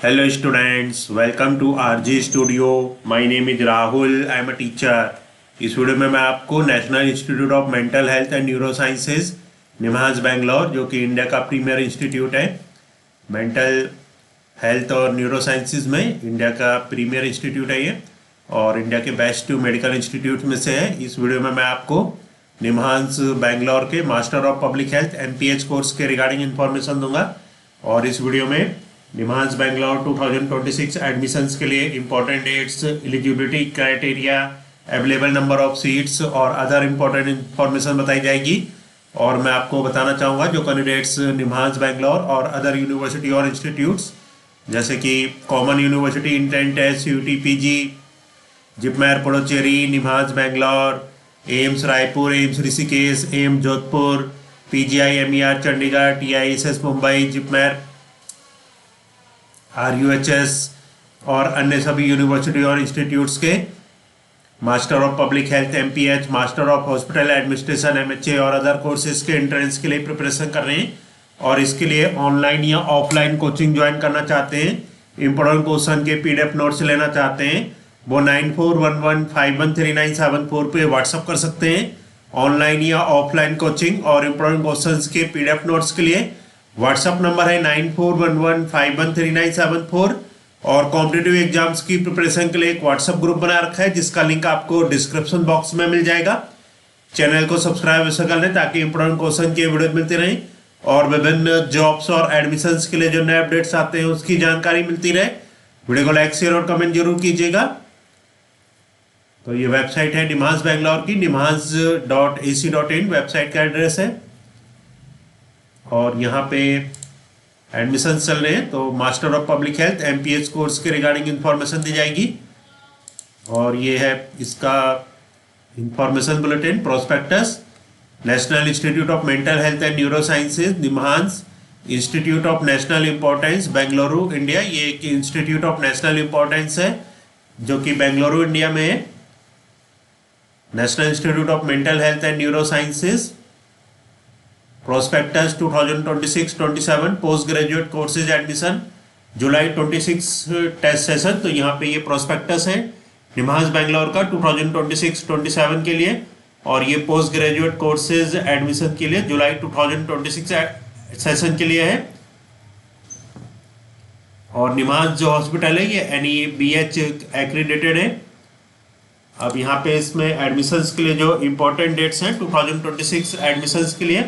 Hello students, welcome to RG Studio. My name is Rahul. I am a teacher. इस video में मैं आपको national Institute of Mental Health and Neuro sciences निम्हांस Bangalore, जो कि India का premier institute है mental health और neuro sciences में, इंडिया का प्रीमियर इंस्टीट्यूट है ये और इंडिया के बेस्ट मेडिकल इंस्टीट्यूट में से है। इस वीडियो में मैं आपको निम्हांस बेंगलोर के master of public health MPH course के रिगार्डिंग इन्फॉर्मेशन दूंगा और इस वीडियो में निम्हांस बेंगलोर 2026 एडमिशन्स के लिए important dates, eligibility criteria, available number of seats और अदर इंपॉर्टेंट इंफॉर्मेशन बताई जाएगी। और मैं आपको बताना चाहूँगा जो कैंडिडेट्स निम्हांस बेंगलोर और अदर यूनिवर्सिटी और इंस्टीट्यूट्स जैसे कि common university entrance test, UT PG, JIPMER Puducherry, NIMHANS Bangalore, AIIMS Raipur, AIIMS Rishikesh, AIIMS Jodhpur, PGI MER Chandigarh, TISS Mumbai, JIPMER RUHS और अन्य सभी यूनिवर्सिटी और इंस्टीट्यूट्स के master of public health MPH, master of hospital administration MHA और अदर कोर्सेज के एंट्रेंस के लिए प्रिपरेशन कर रहे हैं और इसके लिए ऑनलाइन या ऑफलाइन कोचिंग ज्वाइन करना चाहते हैं, इंपॉर्टेंट क्वेश्चन के PDF नोट्स लेना चाहते हैं, वो 9411513974 पे व्हाट्सअप कर सकते हैं। ऑनलाइन या ऑफलाइन कोचिंग और इंपॉर्टेंट क्वेश्चंस के PDF नोट्स के लिए व्हाट्सअप नंबर है 9411513974 और कॉम्पिटिटिव एग्जाम्स की प्रिपरेशन के लिए एक व्हाट्सएप ग्रुप बना रखा है जिसका लिंक आपको डिस्क्रिप्शन बॉक्स में मिल जाएगा। चैनल को सब्सक्राइब ऐसे कर लें ताकि इंपॉर्टेंट क्वेश्चन के वीडियो मिलते रहें और विभिन्न जॉब्स और एडमिशन्स के लिए जो नए अपडेट्स आते हैं उसकी जानकारी मिलती रहे। वीडियो को लाइक, शेयर और कमेंट जरूर कीजिएगा। तो ये वेबसाइट है निम्हांस बेंगलोर की, nimhans.ac.in वेबसाइट का एड्रेस है और यहाँ पे एडमिशन चल रहे हैं। तो master of public health MPH course के रिगार्डिंग इंफॉर्मेशन दी जाएगी और ये है इसका information bulletin, prospectus. National Institute of Mental Health and Neuro sciences निम्हांस, institute of national importance, Bengaluru, India. ये एक इंस्टीट्यूट ऑफ नेशनल इंपॉर्टेंस है जो कि बेंगलुरु, इंडिया में है। National Institute of Mental Health and Neuro Sciences, prospectus 2026-27 post graduate courses admission, July 26 test session. तो यहाँ पे ये प्रोस्पेक्टस है निम्हांस बेंगलोर का 2026-27 के लिए और ये पोस्ट ग्रेजुएट कोर्सेज एडमिशन के लिए जुलाई 2026 सेशन के लिए है। और निम्हांस जो हॉस्पिटल है ये NABH एक्रीडेटेड है। अब यहाँ पे इसमें एडमिशन्स के लिए जो इम्पोर्टेंट डेट्स हैं 2026 एडमिशन्स के लिए,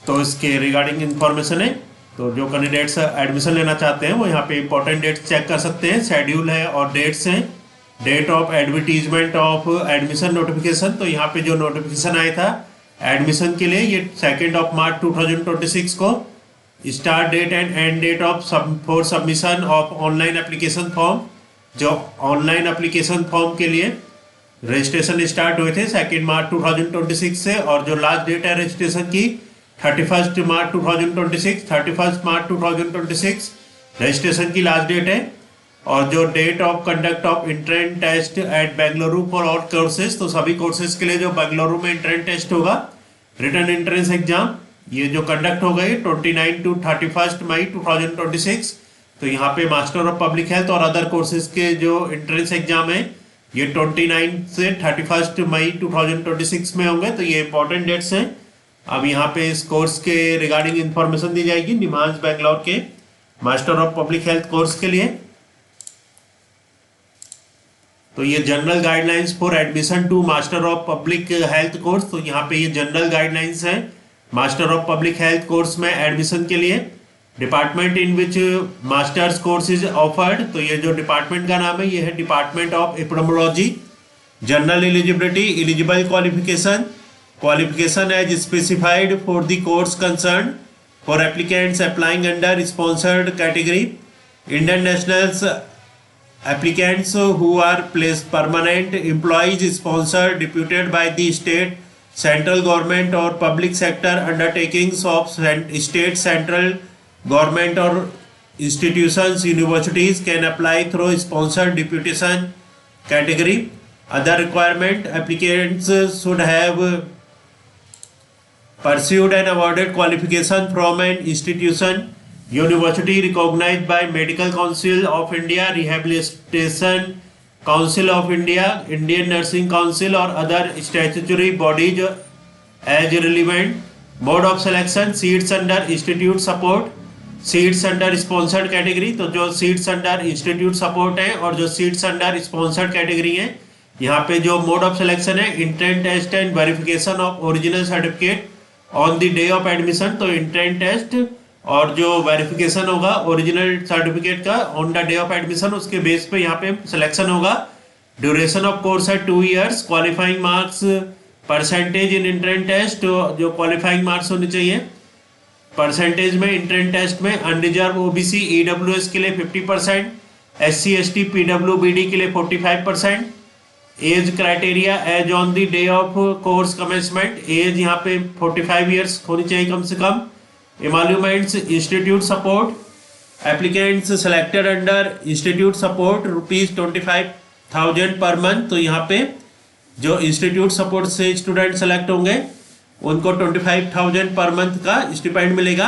तो इसके रिगार्डिंग इन्फॉर्मेशन है। तो जो कैंडिडेट्स एडमिशन लेना चाहते हैं वो यहाँ पे इंपॉर्टेंट डेट्स चेक कर सकते हैं। शेड्यूल है और डेट्स हैं। Date of advertisement of admission notification, तो यहाँ पे जो नोटिफिकेशन आया था एडमिशन के लिए ये 2 मार्च 2026 को। Start date and end date of for submission of online application form, जो ऑनलाइन एप्लीकेशन फॉर्म के लिए रजिस्ट्रेशन स्टार्ट हुए थे 2 मार्च 2026 से और जो लास्ट डेट है रजिस्ट्रेशन की 31 मार्च 2026, 31 मार्च 2026 रजिस्ट्रेशन की लास्ट डेट है। और जो date of conduct of entrance test at Bengaluru for all courses, तो सभी कोर्सेज के लिए जो बेंगलुरु में इंट्रेंस टेस्ट होगा, रिटन एंट्रेंस एग्जाम, ये जो कंडक्ट होगा ये 29 to 31 मई 2026। तो यहाँ पे मास्टर ऑफ पब्लिक हेल्थ और अदर कोर्सेज के जो एंट्रेंस एग्जाम है ये 29 से 31 मई 2026 में होंगे। तो ये इंपॉर्टेंट डेट्स हैं। अब यहाँ पे इस कोर्स के रिगार्डिंग इंफॉर्मेशन दी जाएगी निम्हांस बेंगलोर के master of public health course के लिए। तो ये general guidelines for admission to master of public health course, तो यहाँ पे ये जनरल गाइडलाइंस है master of public health course में एडमिशन के लिए। Department in which masters course is offered, तो ये जो डिपार्टमेंट का नाम है ये है department of epidemiology. General eligibility, eligible qualification as specified for the course concerned for applicants applying under sponsored category, Indian nationals applicants who are placed permanent employees sponsored deputed by the state, central government or public sector undertakings of state, central government or institutions, universities can apply through sponsored deputation category. Other requirement, applicants should have pursued and awarded qualification from an institution University recognized by Medical Council of India, Rehabilitation Council of India, Indian Nursing Council or other statutory bodies as relevant. Mode of selection, seats under institute support, seats under sponsored category. तो जो seats under institute support है और जो seats under sponsored category है, यहाँ पे जो mode of selection है entrance test and verification of original certificate on the day of admission. तो इंट्रेंस टेस्ट और जो वेरिफिकेशन होगा ओरिजिनल सर्टिफिकेट का on the day of admission, उसके बेस पे यहाँ पे सिलेक्शन होगा। ड्यूरेशन ऑफ कोर्स है 2 years। Qualifying marks percentage in entrance test, जो क्वालिफाइंग मार्क्स होने चाहिए परसेंटेज में इंट्रेंस टेस्ट में अनरिजर्व ओबीसी ईडब्ल्यूएस के लिए 50%, एससी एसटी पीडब्ल्यूबीडी के लिए 45%। Age criteria as on the day of course commencement, age यहाँ पे 45 years होनी चाहिए कम से कम। Emoluments institute support, applicants selected under institute support ₹25,000 पर मंथ। तो यहाँ पे जो इंस्टीट्यूट सपोर्ट से स्टूडेंट सेलेक्ट होंगे उनको 25,000 पर मंथ का स्टिपेंड मिलेगा।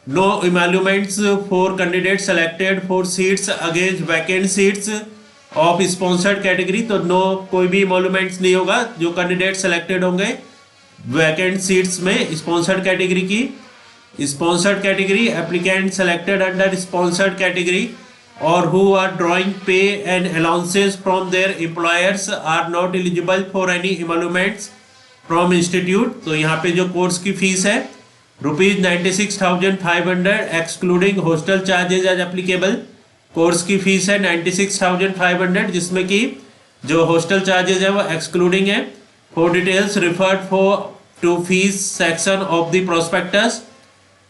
No emoluments for candidate selected for seats against vacant seats of sponsored category. तो नो कोई भी इमैल्यूमेंट्स नहीं होगा जो कैंडिडेट सेलेक्टेड होंगे वैकेंट सीट्स में स्पॉन्सर्ड कैटेगरी की। Sponsored category applicant selected under sponsored category और who are drawing pay and allowances from their employers are not eligible for any emoluments from institute. तो यहाँ पे जो कोर्स की fees है ₹96,500 excluding hostel charges as applicable. Course की fees है 96,500 जिसमें कि जो हॉस्टल चार्जेज है वो एक्सक्लूडिंग है। For details referred to fees section of the prospectus.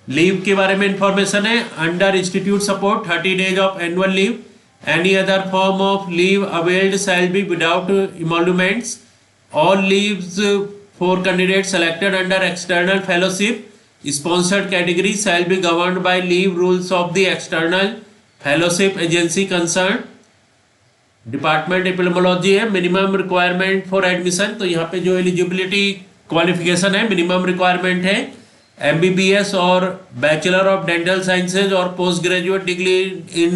Leave के बारे में इंफॉर्मेशन है under institute support 30 days of annual leave. Any other form of leave availed shall be without emoluments. All leaves for candidates selected under external fellowship sponsored category shall be governed by leave rules of the external fellowship agency concerned। Department epidemiology है। Minimum requirement for admission, तो यहाँ पे जो eligibility qualification है minimum requirement है MBBS और bachelor of dental sciences और post graduate degree in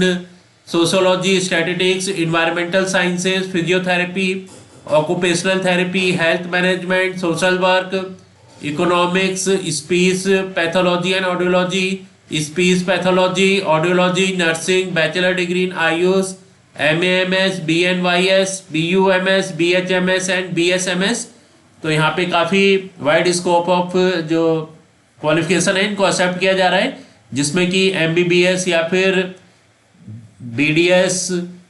sociology, statistics, environmental sciences, physiotherapy, occupational therapy, health management, social work, economics, speech pathology and audiology, speech pathology, audiology, nursing, bachelor degree in AYUSH, MAMS, BNYS, BUMS, BHMS and BSMS। तो यहाँ पे काफ़ी wide scope of जो qualification है इनको accept किया जा रहा है, जिसमें कि MBBS या फिर BDS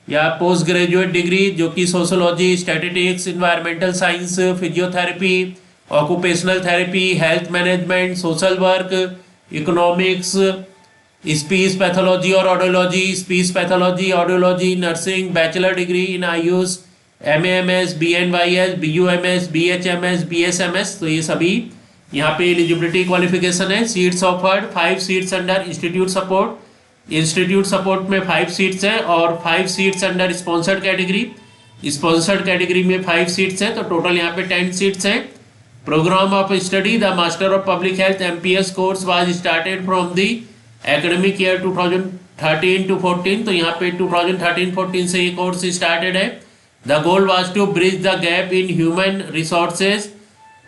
या पोस्ट ग्रेजुएट डिग्री जो कि sociology, statistics, environmental science, physiotherapy, occupational therapy, health management, social work, economics, speech pathology और audiology, speech pathology, audiology, nursing, bachelor degree in AYUSH, MAMS, BNYS, BUMS, BHMS, BSMS। तो ये सभी यहाँ पे eligibility qualification है। Seats offered 5 seats under institute support. Institute support में 5 seats हैं और 5 seats under sponsored category. Sponsored category में 5 सीट्स हैं, तो टोटल यहाँ पे 10 सीट्स हैं। Programme of study the master of public health MPS course was started from the academic year 2013 to 14। तो यहाँ पे 2013-14 से ये कोर्स स्टार्टेड है। The goal was to bridge the gap in human resources.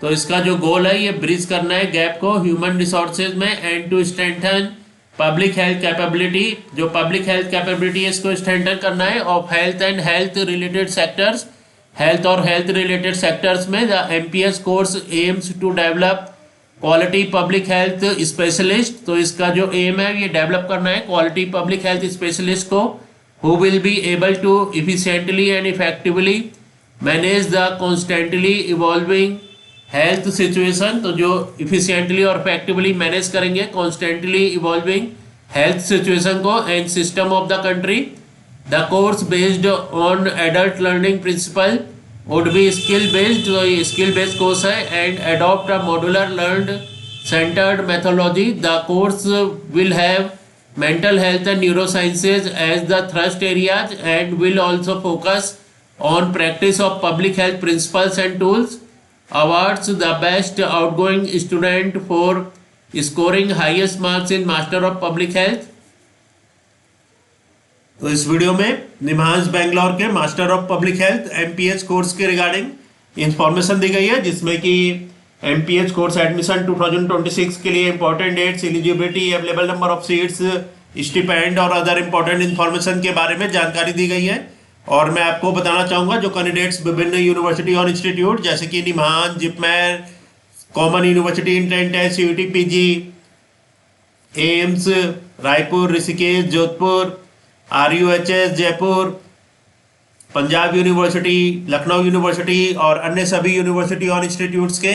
तो इसका जो गोल है ये ब्रिज करना है गैप को ह्यूमन रिसोर्सेज में and to strengthen public health capability. जो पब्लिक हेल्थ कैपेबिलिटी है इसको स्ट्रेंथन करना है of health and health related sectors. Health और हेल्थ रिलेटेड सेक्टर्स में the MPS course aims to develop quality public health specialist. तो इसका जो एम है ये डेवलप करना है क्वालिटी पब्लिक हेल्थ स्पेशलिस्ट को who will be able to efficiently and effectively manage the constantly evolving health situation. तो जो इफिशिएंटली और इफेक्टिवली मैनेज करेंगे कॉन्स्टेंटली इवॉल्विंग हेल्थ सिचुएशन को and system of the country. The course based on adult learning principle would be skill based. तो ये skill based course है and adopt a modular learned centred methodology. The course will have mental health and neurosciences as the thrust areas and will also focus on practice of public health principles and tools. Awards the best outgoing student for scoring highest marks in master of public health. तो इस video में निमहांस बेंगलोर के master of public health MPH course के regarding information दी गई है, जिसमें कि MPH course admission 2026 के लिए important dates, eligibility, available number of seats, stipend और अदर इंपॉर्टेंट इंफॉर्मेशन के बारे में जानकारी दी गई है। और मैं आपको बताना चाहूँगा जो कैंडिडेट्स विभिन्न यूनिवर्सिटी और इंस्टीट्यूट जैसे कि NIMHANS, JIPMER, common university entrance है, CUET PG, AIIMS Raipur, Rishikesh, Jodhpur, RUHS Jaipur, Punjab university, Lucknow university और अन्य सभी यूनिवर्सिटी और इंस्टीट्यूट्स के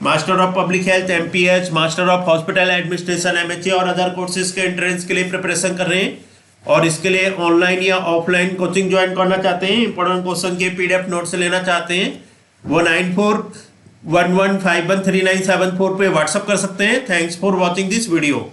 master of public health MPH, master of hospital administration MHA और अदर कोर्सेज के एंट्रेंस के लिए प्रिपरेशन कर रहे हैं और इसके लिए ऑनलाइन या ऑफलाइन कोचिंग ज्वाइन करना चाहते हैं, इंपॉर्टेंट क्वेश्चन के पीडीएफ नोट्स लेना चाहते हैं, वो 9411513974 पे व्हाट्सअप कर सकते हैं। Thanks for watching this video.